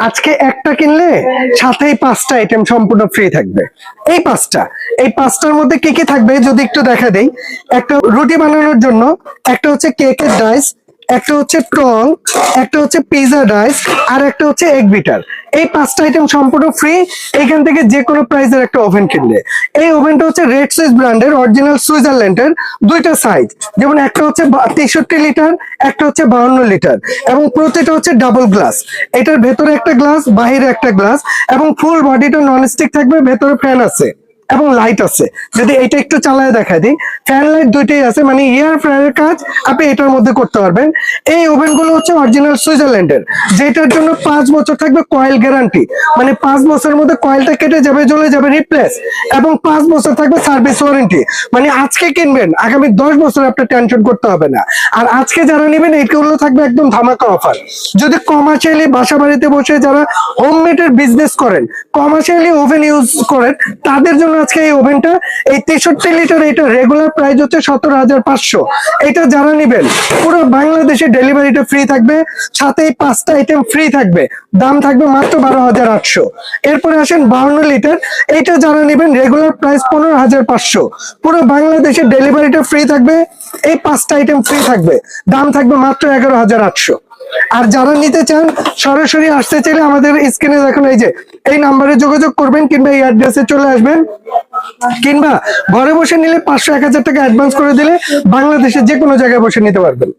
আজকে একটা কিনলে সাথেই 5টা আইটেম সম্পূর্ণ ফ্রি থাকবে। এই পাঁচটার মধ্যে কি কি থাকবে যদি একটু দেখা দেই। একটা রুটি বানানোর জন্য, একটা হচ্ছে কেকের ডাইস, একটা হচ্ছে ট্রং, একটা হচ্ছে পিজা ডাইস, আর একটা হচ্ছে এগ বিটার। এই 5টা আইটেম সম্পূর্ণ ফ্রি এখান থেকে যে কোনো প্রাইসের একটা ওভেন কিনলে। এই ওভেনটা হচ্ছে রেড সুইস ব্র্যান্ডের, অরিজিনাল সুইজারল্যান্ডের। দুইটা সাইজ, যেমন একটা হচ্ছে 63 লিটার, একটা হচ্ছে 52 লিটার, এবং প্রতিটা হচ্ছে ডাবল গ্লাস। এটার ভেতরে একটা গ্লাস, বাহিরে একটা গ্লাস, এবং ফুল বডিটা ননস্টিক থাকবে। ভেতরে ফ্যান আছে এবং লাইট আছে। যদি এটা একটু চালায় দেখা দিই, ফ্যান লাইট দুইটাই আছে, মানে এয়ার ফ্রায়ারের কাজ আপনি এটার মধ্যে করতে পারবেন। এই ওভেন গুলো হচ্ছে অরিজিনাল সুইজারল্যান্ডের, যেটার জন্য 5 বছর থাকবে কয়েল গ্যারান্টি, মানে 5 বছরের মধ্যে কয়েলটা কেটে যাবে, জ্বলে যাবে, রিপ্লেস, এবং 5 বছর থাকবে সার্ভিস ওয়ারেন্টি। মানে আজকে কিনবেন, আগামী 10 বছর আপনার টেনশন করতে হবে না। আর আজকে যারা নেবেন এইগুলো থাকবে একদম ধামাকা অফার। যদি কমার্শিয়ালি বাসা বাড়িতে বসে যারা হোমমেডের বিজনেস করেন, কমার্শিয়ালি ওভেন ইউজ করেন, তাদের জন্য আজকে এই ওভেনটা, এই 63 লিটার, এটা রেগুলার প্রাইস হচ্ছে 17,500। এটা যারা নেবেন পুরো বাংলাদেশে ডেলিভারিটা ফ্রি থাকবে, সাথে 5টা আইটেম ফ্রি থাকবে, দাম থাকবে মাত্র 12,800। এরপরে আসেন 52 লিটার, এটা যারা নেবেন রেগুলার প্রাইস 15,500, পুরো বাংলাদেশে ডেলিভারিটা ফ্রি থাকবে, এই 5টা আইটেম ফ্রি থাকবে, দাম থাকবে মাত্র 11,800। আর যারা নিতে চান সরাসরি আসতে চাইলে আমাদের স্ক্রিনে দেখুন এই যে এই নাম্বারে যোগাযোগ করবেন, কিংবা এই অ্যাড্রেসে চলে আসবেন, কিংবা ঘরে বসে নিলে 500-1000 টাকা অ্যাডভান্স করে দিলে বাংলাদেশের যে কোনো জায়গায় বসে নিতে পারবেন।